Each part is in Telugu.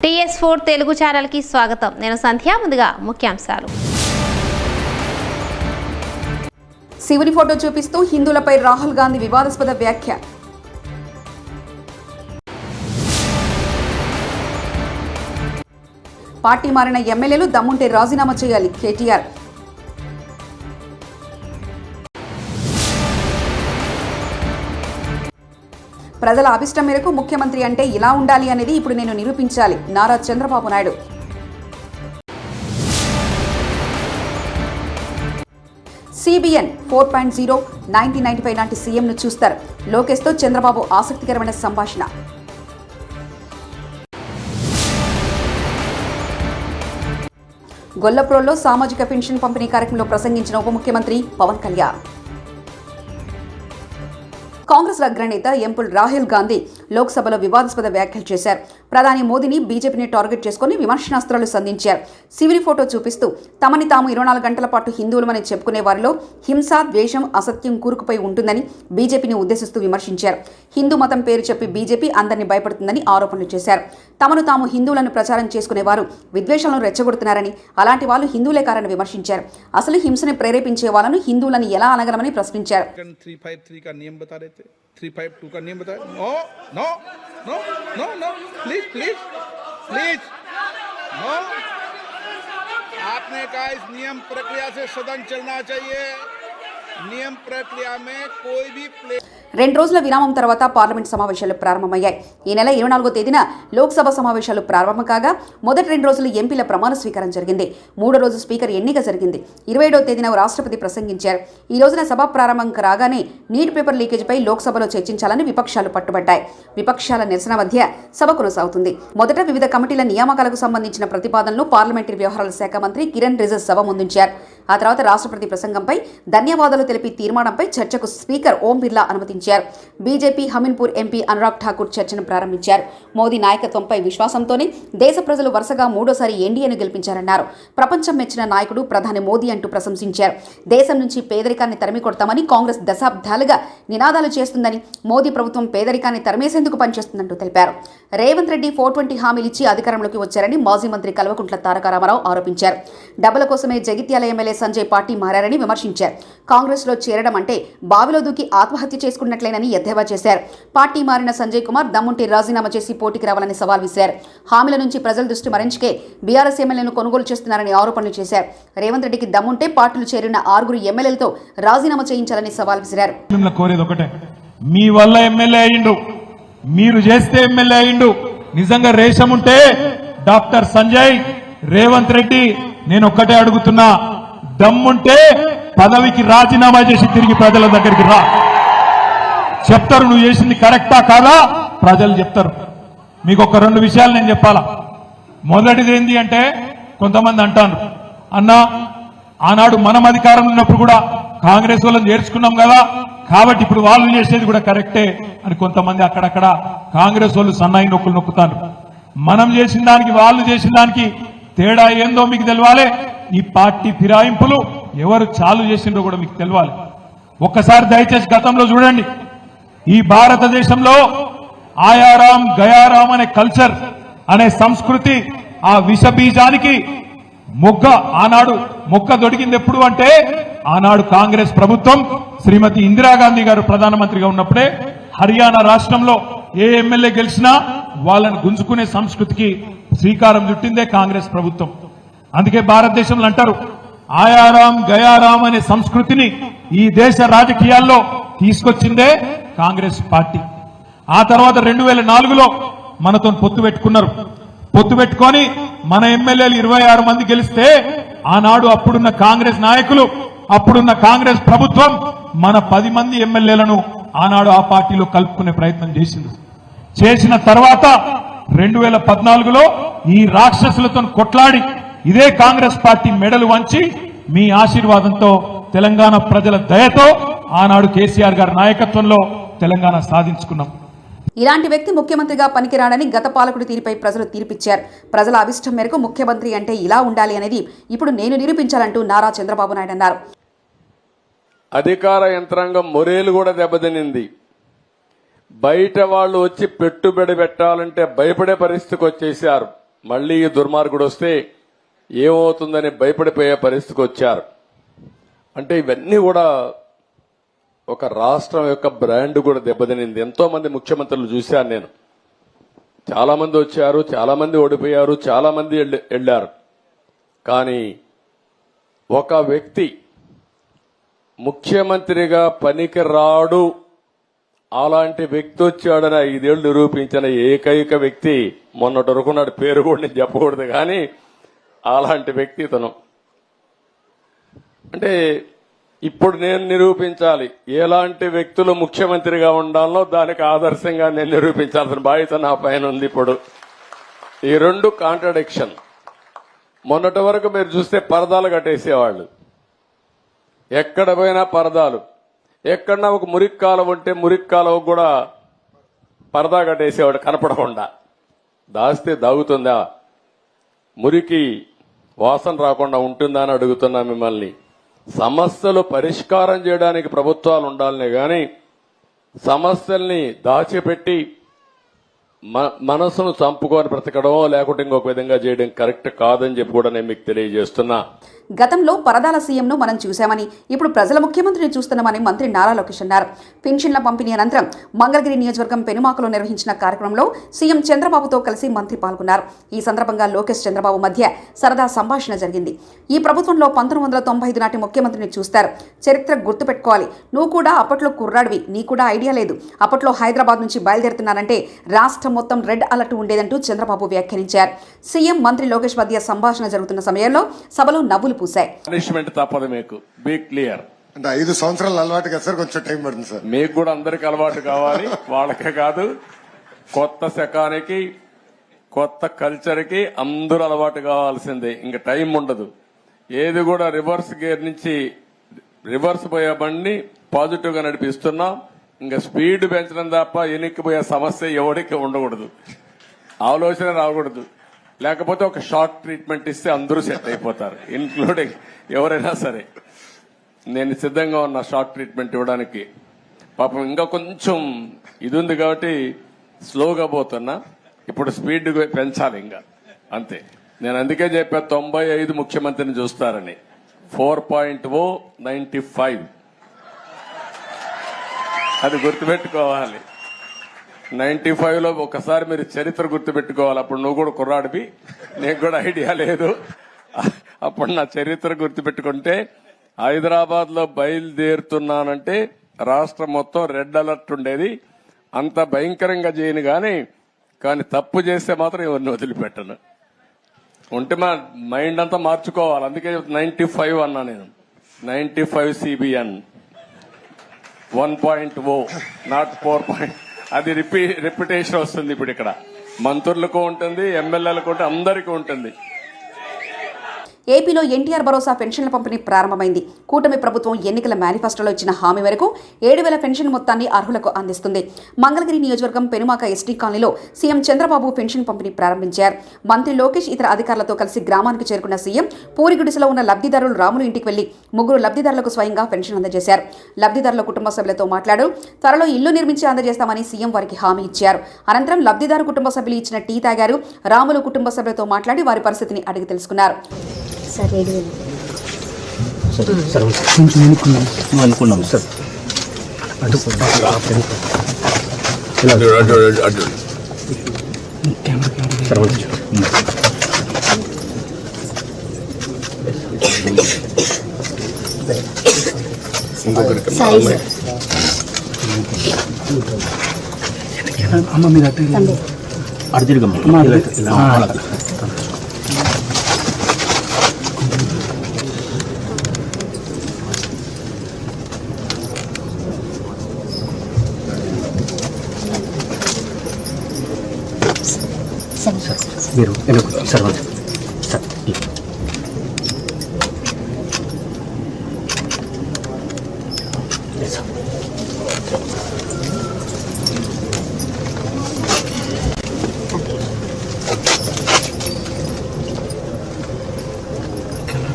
TS4 తెలుగు ఛానల్ కి స్వాగతం. నేను సంధ్య. ముందుగా ముఖ్యాంశాలు. శివుని ఫోటో చూపిస్తూ హిందువులపై రాహుల్ గాంధీ వివాదాస్పద వ్యాఖ్య. పార్టీ మారిన ఎమ్మెల్యేలు దమ్ముంటే రాజీనామా చేయాలి కేటీఆర్. ప్రజల అభిష్టం మేరకు ముఖ్యమంత్రి అంటే ఇలా ఉండాలి అనేది ఇప్పుడు నేను నిరూపించాలి నారా చంద్రబాబు నాయుడు. CBN 4.0 1995 నాటి సీఎంను చూస్తారు. లోకేష్తో చంద్రబాబు ఆసక్తికరమైన సంభాషణ. గొల్లప్రోల్లో సామాజిక పెన్షన్ పంపిణీ కార్యక్రమంలో ప్రసంగించిన ఉప ముఖ్యమంత్రి పవన్ కళ్యాణ్. కాంగ్రెస్ అగ్రనేత ఎంపుల్ రాహుల్ గాంధీ లోక్సభలో వివాదాస్పద వ్యాఖ్యలు చేశారు. ప్రధాని మోదీని బీజేపీని టార్గెట్ చేసుకుని విమర్శనాస్త్రాలు సంధించారు. శివుని ఫోటో చూపిస్తూ తమని తాము 24 గంటల పాటు హిందువులమని చెప్పుకునే వారిలో హింస, ద్వేషం, అసత్యం కూరుకుపోయి ఉంటుందని బీజేపీని ఉద్దేశిస్తూ విమర్శించారు. హిందూ మతం పేరు చెప్పి బీజేపీ అందరినీ భయపడుతుందని ఆరోపణలు చేశారు. తమను తాము హిందువులను ప్రచారం చేసుకునేవారు విద్వేషాలను రెచ్చగొడుతున్నారని, అలాంటి వాళ్ళు హిందువులే కారని విమర్శించారు. అసలు హింసని ప్రేరేపించే వాళ్ళను హిందువులను ఎలా అనగలమని ప్రశ్నించారు. 352 का नियम बताया. No no no no no please please please no. आपने कहा इस नियम प्रक्रिया से सदन चलना चाहिए. नियम प्रक्रिया में कोई भी 2 రోజుల విరామం తర్వాత పార్లమెంట్ సమావేశాలు ప్రారంభమయ్యాయి. ఈ నెల 24వ తేదీన లోక్సభ సమావేశాలు ప్రారంభం కాగా మొదటి 2 రోజులు ఎంపీల ప్రమాణ స్వీకారం జరిగింది. 3వ రోజు స్పీకర్ ఎన్నిక జరిగింది. 27వ తేదీన రాష్ట్రపతి ప్రసంగించారు. ఈ రోజున సభ ప్రారంభం రాగానే నీట్ పేపర్ లీకేజీపై లోక్సభలో చర్చించాలని విపక్షాలు పట్టుబట్టాయి. విపక్షాల నిరసన మధ్య సభ కొనసాగుతుంది. మొదట వివిధ కమిటీల నియామకాలకు సంబంధించిన ప్రతిపాదనలు పార్లమెంటరీ వ్యవహారాల శాఖ మంత్రి కిరణ్ రిజిజు సభ ముందుంచారు. ఆ తర్వాత రాష్ట్రపతి ప్రసంగంపై ధన్యవాదాలు తెలిపి తీర్మానంపై చర్చకు స్పీకర్ ఓం బిర్లా అనుమతించారు. బీజేపీ హమీన్పూర్ ఎంపీ అనురాగ్ ఠాకూర్ చర్చను ప్రారంభించారు. మోదీ నాయకత్వంపై విశ్వాసంతోనే దేశ ప్రజలు వరుసగా 3వ ఎన్డీఏను గెలిపించారన్నారు. ప్రపంచం మెచ్చిన నాయకుడు ప్రధాని మోదీ అంటూ ప్రశంసించారు. దేశం నుంచి పేదరికాన్ని తరిమి కొడతామని కాంగ్రెస్ దశాబ్దాలుగా నినాదాలు చేస్తుందని, మోదీ ప్రభుత్వం పేదరికాన్ని తరిమేసేందుకు పనిచేస్తుందంటూ తెలిపారు. రేవంత్ రెడ్డి 420 హామీలిచ్చి అధికారంలోకి వచ్చారని మాజీ మంత్రి కల్వకుంట్ల తారక రామారావు ఆరోపించారు. డబ్బుల కోసమే జగిత్యాల ఎమ్మెల్యే సంజయ్ పార్టీ మారారని విమర్శించారు. కాంగ్రెస్ లో చేరడం అంటే బావిలో దూకి ఆత్మహత్య చేసుకున్నట్లేనని ఎద్దేవా చేశారు. పార్టీ మారిన సంజయ్ కుమార్ దమ్ముంటే రాజీనామా చేసి పోటీకి రావాలని సవాల్ విసిరారు. హామీల నుంచి ప్రజల దృష్టి మరించుకే బీఆర్ఎస్ ఎమ్మెల్యేను కొనుగోలు చేస్తున్నారని ఆరోపణలు చేశారు. రేవంత్ రెడ్డికి దమ్ముంటే పార్టీలు చేరిన 6 ఎమ్మెల్యేలతో రాజీనామా చేయించాలని సవాల్ విసిరారు. మీ వల్ల ఎమ్మెల్యే అయ్యిండు, మీరు చేస్తే ఎమ్మెల్యే అయ్యిండు. నిజంగా రేషం ఉంటే డాక్టర్ సంజయ్, రేవంత్ రెడ్డి, నేను ఒక్కటే అడుగుతున్నా, దమ్ముంటే పదవికి రాజీనామా చేసి తిరిగి ప్రజల దగ్గరికి రా. చెప్తారు నువ్వు చేసింది కరెక్టా కాదా, ప్రజలు చెప్తారు. మీకు ఒక 2 విషయాలు నేను చెప్పాలా. మొదటిది ఏంటి అంటే, కొంతమంది అంటారు, అన్నా ఆనాడు మనం అధికారంలో ఉన్నప్పుడు కూడా కాంగ్రెస్ వాళ్ళని చేర్చుకున్నాం కదా, కాబట్టి ఇప్పుడు వాళ్ళు చేసేది కూడా కరెక్టే అని కొంతమంది అక్కడక్కడ కాంగ్రెస్ వాళ్ళు సన్నాయి నొక్కులు నొక్కుతారు. మనం చేసిన దానికి వాళ్ళు చేసిన దానికి తేడా ఏందో మీకు తెలవాలి. ఈ పార్టీ ఫిరాయింపులు ఎవరు చాలు చేసిండ్రో కూడా మీకు తెలవాలి. ఒక్కసారి దయచేసి గతంలో చూడండి. ఈ భారతదేశంలో ఆయారాం గయారాం అనే కల్చర్ అనే సంస్కృతి, ఆ విషబీజానికి ఆనాడు మొక్క దొడికింది ఎప్పుడు అంటే, ఆనాడు కాంగ్రెస్ ప్రభుత్వం శ్రీమతి ఇందిరాగాంధీ గారు ప్రధానమంత్రిగా ఉన్నప్పుడే హర్యానా రాష్ట్రంలో ఏ ఎమ్మెల్యే గెలిచినా వాళ్ళని గుంజుకునే సంస్కృతికి శ్రీకారం చుట్టిందే కాంగ్రెస్ ప్రభుత్వం. అందుకే భారతదేశంలో అంటారు, ఆయారాం గయారాం అనే సంస్కృతిని ఈ దేశ రాజకీయాల్లో తీసుకొచ్చిందే కాంగ్రెస్ పార్టీ. ఆ తర్వాత 2004లో మనతో పొత్తు పెట్టుకున్నారు. పొత్తు పెట్టుకొని మన ఎమ్మెల్యేలు 26 మంది గెలిస్తే, ఆనాడు అప్పుడున్న కాంగ్రెస్ నాయకులు, అప్పుడున్న కాంగ్రెస్ ప్రభుత్వం మన 10 మంది ఎమ్మెల్యేలను ఆనాడు ఆ పార్టీలో కలుపుకునే ప్రయత్నం చేసింది. చేసిన తర్వాత 2014లో ఈ రాక్షసులతో కొట్లాడి ఇదే కాంగ్రెస్ పార్టీ మెడలు వంచి మీ ఆశీర్వాదంతో, తెలంగాణ ప్రజల దయతో ఆనాడు కేసీఆర్ గారి నాయకత్వంలో తెలంగాణ సాధించుకున్నాం. ఇలాంటి వ్యక్తి ముఖ్యమంత్రిగా పనికిరాడని గత పాలకుడి తీరుపై ప్రజలు తీర్పిచ్చారు. ప్రజల అభిష్టం మేరకు ముఖ్యమంత్రి అంటే ఇలా ఉండాలి అనేది ఇప్పుడు నేను నిరూపించాలంటూ నారా చంద్రబాబు నాయుడు అన్నారు. అధికార యంత్రాంగం మొరేలు కూడా దెబ్బతినింది. బయట వాళ్ళు వచ్చి పెట్టుబడి పెట్టాలంటే భయపడే పరిస్థితికి వచ్చేశారు. మళ్ళీ ఈ దుర్మార్గుడు వస్తే ఏమవుతుందని భయపడిపోయే పరిస్థితికి వచ్చారు. అంటే ఇవన్నీ కూడా ఒక రాష్ట్రం యొక్క బ్రాండ్ కూడా దెబ్బతినింది. ఎంతో మంది ముఖ్యమంత్రులు చూశాను నేను. చాలా మంది వచ్చారు, చాలా మంది ఓడిపోయారు, చాలా మంది వెళ్లారు. కానీ ఒక వ్యక్తి ముఖ్యమంత్రిగా పనికి రాడు, అలాంటి వ్యక్తి వచ్చాడని 5 ఏళ్లు నిరూపించిన ఏకైక వ్యక్తి మొన్నటి వరకు నాడు పేరు కూడా నేను చెప్పకూడదు, కానీ అలాంటి వ్యక్తి తను. అంటే ఇప్పుడు నేను నిరూపించాలి ఎలాంటి వ్యక్తులు ముఖ్యమంత్రిగా ఉండాలో, దానికి ఆదర్శంగా నేను నిరూపించాల్సిన బాధ్యత నా పైన ఉంది. ఇప్పుడు ఈ 2 కాంట్రడిక్షన్. మొన్నటి వరకు మీరు చూస్తే పరదాలు కట్టేసేవాళ్ళు, ఎక్కడ పోయినా పరదాలు. ఎక్కడన్నా ఒక మురికి కాలువ ఉంటే మురికి కాలువ కూడా పరదా కట్టేసేవాడు కనపడకుండా. దాస్తే దాగుతుందా? మురికి వాసన రాకుండా ఉంటుందా అని అడుగుతున్నా మిమ్మల్ని. సమస్యలు పరిష్కారం చేయడానికి ప్రభుత్వాలు ఉండాలనే గాని సమస్యల్ని దాచిపెట్టి మనసును చంపుకొని బ్రతకడం లేకుంటే ఇంకొక విధంగా చేయడం కరెక్ట్ కాదని చెప్పి కూడా నేను మీకు తెలియజేస్తున్నా. గతంలో పరదాల సీఎంను మనం చూశామని, ఇప్పుడు ప్రజల ముఖ్యమంత్రిని చూస్తున్నామని మంత్రి నారా లోకేష్ అన్నారు. పెన్షన్ల పంపిణీ అనంతరం మంగళగిరి నియోజకవర్గం పెనుమాకలో నిర్వహించిన కార్యక్రమంలో సీఎం చంద్రబాబుతో కలిసి మంత్రి పాల్గొన్నారు. ఈ సందర్భంగా లోకేష్ చంద్రబాబు మధ్య సరదా సంభాషణ జరిగింది. ఈ ప్రభుత్వంలో 1995 నాటి ముఖ్యమంత్రిని చూస్తారు. చరిత్ర గుర్తుపెట్టుకోవాలి. నువ్వు కూడా అప్పట్లో కుర్రాడివి, నీ కూడా ఐడియా లేదు. అప్పట్లో హైదరాబాద్ నుంచి బయలుదేరుతున్నానంటే రాష్ట్రం మొత్తం రెడ్ అలర్ట్ ఉండేదంటూ చంద్రబాబు వ్యాఖ్యానించారు. సీఎం మంత్రి లోకేష్ మధ్య సంభాషణ జరుగుతున్న సమయంలో సభలో నవ్వులు పూశాయి. పనిష్మెంట్ తప్పదు, మీకు బీ క్లియర్. అంటే 5 సంవత్సరాలు అలవాటు కదా సార్, కొంచెం టైం పడుతుంది సార్. మీకు కూడా అందరికి అలవాటు కావాలి, వాళ్ళకే కాదు. కొత్త శకానికి కొత్త కల్చర్ కి అందరూ అలవాటు కావాల్సిందే. ఇంకా టైం ఉండదు. ఏది కూడా రివర్స్ గేర్ నుంచి రివర్స్ పోయే బండి పాజిటివ్ గా నడిపిస్తున్నాం. ఇంకా స్పీడ్ పెంచడం తప్ప ఎనిక్కిపోయే సమస్య ఎవరికి ఉండకూడదు, ఆలోచన రాకూడదు. లేకపోతే ఒక షార్ట్ ట్రీట్మెంట్ ఇస్తే అందరూ సెట్ అయిపోతారు, ఇన్క్లూడింగ్ ఎవరైనా సరే. నేను సిద్ధంగా ఉన్న షార్ట్ ట్రీట్మెంట్ ఇవ్వడానికి. పాపం ఇంకా కొంచెం ఇది ఉంది కాబట్టి స్లోగా పోతున్నా. ఇప్పుడు స్పీడ్ పెంచాలి ఇంకా, అంతే. నేను అందుకే చెప్పా 95 ముఖ్యమంత్రిని చూస్తారని. 4.0 95 అది గుర్తుపెట్టుకోవాలి. 95లో ఒకసారి మీరు చరిత్ర గుర్తుపెట్టుకోవాలి. అప్పుడు నువ్వు కూడా కుర్రాడివి, నీకు కూడా ఐడియా లేదు. అప్పుడు నా చరిత్ర గుర్తుపెట్టుకుంటే, హైదరాబాద్ లో బయలుదేరుతున్నానంటే రాష్ట్రం మొత్తం రెడ్ అలర్ట్ ఉండేది. అంత భయంకరంగా చేయను కానీ తప్పు చేస్తే మాత్రం ఎవరిని వదిలిపెట్టను. ఉంటే మా మైండ్ అంతా మార్చుకోవాలి. అందుకే 95 అన్నా నేను. 95 CBN 1.0 నాట్ 4. అది రిపిటేషన్ వస్తుంది. ఇప్పుడు ఇక్కడ మంత్రులకు ఉంటుంది, ఎమ్మెల్యేలకు ఉంటుంది, అందరికీ ఉంటుంది. ఏపీలో ఎన్టీఆర్ భరోసా పెన్షన్ల పంపిణీ ప్రారంభమైంది. కూటమి ప్రభుత్వం ఎన్నికల మేనిఫెస్టోలో ఇచ్చిన హామీ మేరకు 7,000 పెన్షన్ మొత్తాన్ని అర్హులకు అందిస్తుంది. మంగళగిరి నియోజకవర్గం పెనుమాక ఎస్టీ కాలనీలో సీఎం చంద్రబాబు పెన్షన్ పంపిణీ ప్రారంభించారు. మంత్రి లోకేష్ ఇతర అధికారులతో కలిసి గ్రామానికి చేరుకున్న సీఎం పూరిగుడిసెలో ఉన్న లబ్ధిదారులు రాములు ఇంటికి వెళ్లి 3 లబ్ధిదారులకు స్వయంగా పెన్షన్ అందజేశారు. లబ్ధిదారుల కుటుంబ సభ్యులతో మాట్లాడు త్వరలో ఇల్లు నిర్మించి అందజేస్తామని సీఎం వారికి హామీ ఇచ్చారు. అనంతరం లబ్ధిదారు కుటుంబ సభ్యులు ఇచ్చిన టీ తాగారు. రాములు కుటుంబ సభ్యులతో మాట్లాడి వారి పరిస్థితిని అడిగి తెలుసుకున్నారు. సార్ 7,000 సార్ కొంచెం అనుకున్నాం సార్. అమ్మ మీద అడిగిరమ్మా. మీరు సార్ సార్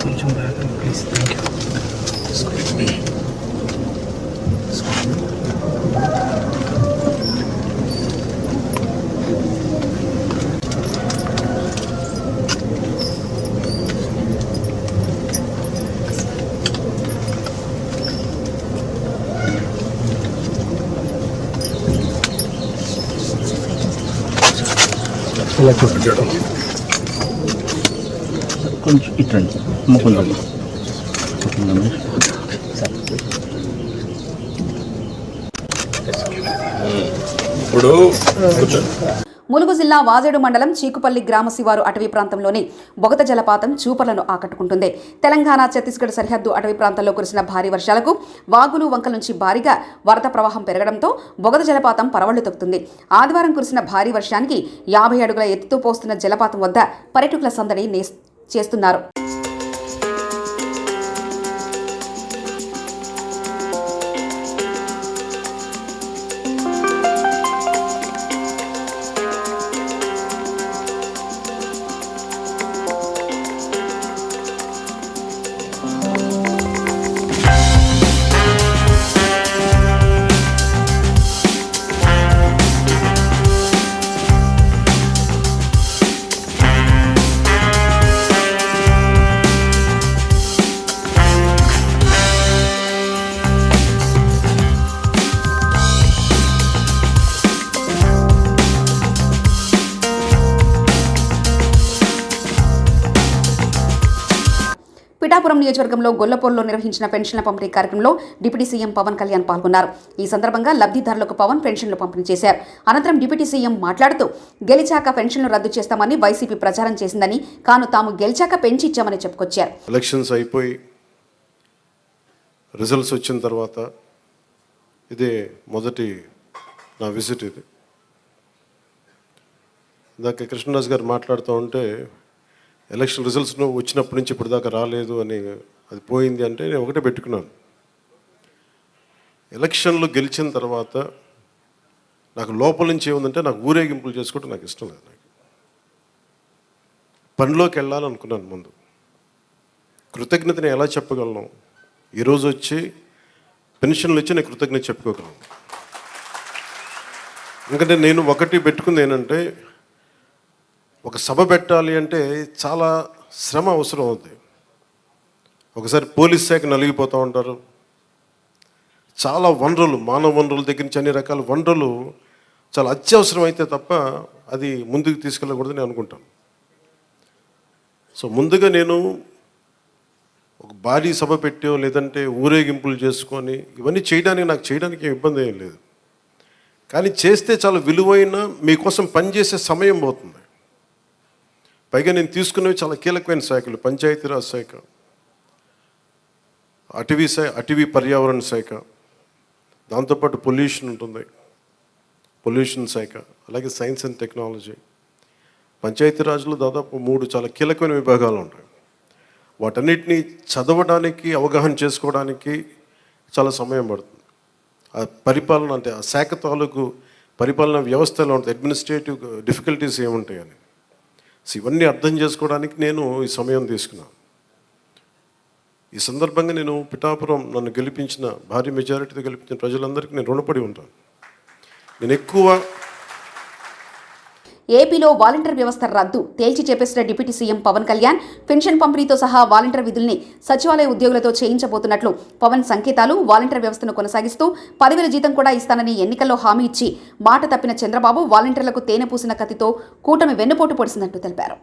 కొంచెం ప్లీజ్. Thank you. ఇలా చూపించడం కొంచెం ఇట్రండి కొంచెం ఇప్పుడు ములుగు జిల్లా వాజేడు మండలం చీకుపల్లి గ్రామ శివారు అటవీ ప్రాంతంలోని బొగత జలపాతం చూపర్లను ఆకట్టుకుంటుంది. తెలంగాణ ఛత్తీస్గఢ్ సరిహద్దు అటవీ ప్రాంతంలో కురిసిన భారీ వర్షాలకు వాగులు వంకల నుంచి భారీగా వరద ప్రవాహం పెరగడంతో బొగత జలపాతం పరవళ్లు తొక్కుతుంది. ఆదివారం కురిసిన భారీ వర్షానికి 50 అడుగుల ఎత్తుతో పోస్తున్న జలపాతం వద్ద పర్యాటకుల సందడి చేస్తున్నారు. పిఠాపురం నియోజకవర్గంలో గొల్లపూర్లో నిర్వహించిన పెన్షన్ల పంపిణీ కార్యక్రమంలో డిప్యూటీ సీఎం పవన్ కళ్యాణ్ పాల్గొన్నారు. ఈ సందర్భంగా లబ్ధిదారులకు పవన్ పెన్షన్లు పంపిణీ చేశారు. అనంతరం డిప్యూటీ సీఎం మాట్లాడుతూ గెలిచాక పెన్షన్లు రద్దు చేస్తామని వైసీపీ ప్రచారం చేసిందని, కాను తాము గెలిచాక పెంచి ఇచ్చామని చెప్పుకొచ్చారు. ఎలక్షన్స్ అయిపోయి రిజల్ట్స్ వచ్చిన తర్వాత ఇదే మొదటి నా విజిట్. ఇది ఇందాక కృష్ణరాజు గారు మాట్లాడుతూ ఉంటే ఎలక్షన్ రిజల్ట్స్ వచ్చినప్పటి నుంచి ఇప్పుడు దాకా రాలేదు అని, అది పోయింది అంటే నేను ఒకటే పెట్టుకున్నాను. ఎలక్షన్లు గెలిచిన తర్వాత నాకు లోపల నుంచి ఏముందంటే నాకు ఊరేగింపులు చేసుకోవడం నాకు ఇష్టం లేదు. నాకు పనిలోకి వెళ్ళాలనుకున్నాను. ముందు కృతజ్ఞతని ఎలా చెప్పగలను? ఈరోజు వచ్చి పెన్షన్లు ఇచ్చి నేను కృతజ్ఞత చెప్పుకోగలను. ఎందుకంటే నేను ఒకటి పెట్టుకుంది ఏంటంటే, ఒక సభ పెట్టాలి అంటే చాలా శ్రమ అవసరం అవుతుంది. ఒకసారి పోలీస్ శాఖ నలిగిపోతూ ఉంటారు. చాలా వనరులు, మానవ వనరుల దగ్గర నుంచి అన్ని రకాల వనరులు చాలా అత్యవసరం అయితే తప్ప అది ముందుకు తీసుకెళ్ళకూడదని అనుకుంటాను. సో ముందుగా నేను ఒక భారీ సభ పెట్టో లేదంటే ఊరేగింపులు చేసుకొని ఇవన్నీ చేయడానికి ఇబ్బంది ఏం లేదు. కానీ చేస్తే చాలా విలువైన మీకోసం పనిచేసే సమయం పోతుంది. పైగా నేను తీసుకున్నవి చాలా కీలకమైన శాఖలు: పంచాయతీరాజ్ శాఖ, అటవీ పర్యావరణ శాఖ, దాంతోపాటు పొల్యూషన్ ఉంటుంది, పొల్యూషన్ శాఖ, అలాగే సైన్స్ అండ్ టెక్నాలజీ. పంచాయతీరాజ్లో దాదాపు 3 చాలా కీలకమైన విభాగాలు ఉంటాయి. వాటన్నిటినీ చదవడానికి, అవగాహన చేసుకోవడానికి చాలా సమయం పడుతుంది. ఆ పరిపాలన అంటే ఆ శాఖ తాలూకు పరిపాలన వ్యవస్థలో ఉంటుంది, అడ్మినిస్ట్రేటివ్ డిఫికల్టీస్ ఏముంటాయని. సో ఇవన్నీ అర్థం చేసుకోవడానికి నేను ఈ సమయం తీసుకున్నాను. ఈ సందర్భంగా నేను పిఠాపురం నన్ను గెలిపించిన, భారీ మెజారిటీతో గెలిపించిన ప్రజలందరికీ నేను రుణపడి ఉంటాను. నేను ఎక్కువ ఏపీలో వాలంటీర్ వ్యవస్థ రద్దు తేల్చి చెప్పేసిన deputy CM Pawan Kalyan pension పంపిణీతో సహా వాలంటీర్ విధుల్ని సచివాలయ ఉద్యోగులతో చేయించబోతున్నట్లు పవన్ సంకేతాలు. వాలంటీర్ వ్యవస్థను కొనసాగిస్తూ 10,000 జీతం కూడా ఇస్తానని ఎన్నికల్లో హామీ ఇచ్చి మాట తప్పిన చంద్రబాబు వాలంటీర్లకు తేనె పూసిన కత్తితో కూటమి వెన్నుపోటు పొడిసిందంటూ తెలిపారు.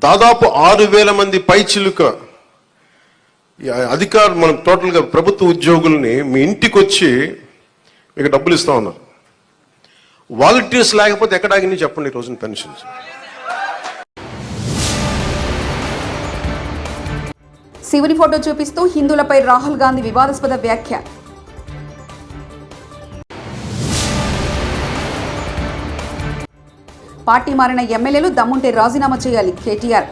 దాదాపు 6,000 మంది పైచిలుక అధికారులు, మనం టోటల్గా ప్రభుత్వ ఉద్యోగుల్ని మీ ఇంటికి వచ్చి మీకు డబ్బులు ఇస్తా ఉన్నారు. వాలంటీర్స్ లేకపోతే ఎక్కడ ఆగింది చెప్పండి ఈ రోజున పెన్షన్స్. శివుని ఫోటో చూపిస్తూ హిందువులపై రాహుల్ గాంధీ వివాదాస్పద వ్యాఖ్య. పార్టీ మారిన ఎమ్మెల్యేలు దమ్ముంటే రాజీనామా చేయాలి కేటీఆర్.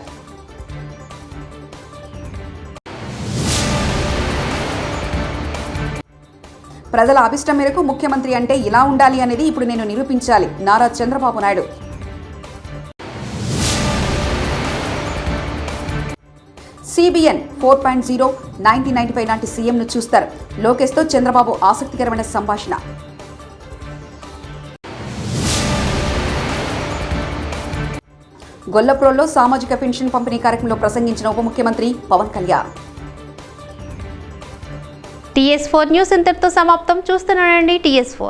ప్రజల అభిష్టం మేరకు ముఖ్యమంత్రి అంటే ఇలా ఉండాలి అనేది ఇప్పుడు నేను నిరూపించాలి నారా చంద్రబాబు నాయుడు. CBN 4.0 1995 నాటి సీఎంను చూస్తారు. లోకేష్తో చంద్రబాబు ఆసక్తికరమైన సంభాషణ. గొల్లప్రోల్లో సామాజిక పెన్షన్ పంపిణీ కార్యక్రమంలో ప్రసంగించిన ఉప ముఖ్యమంత్రి పవన్ కళ్యాణ్. TS4 న్యూస్ ఇంతటితో సమాప్తం. చూస్తున్నానండి TS4.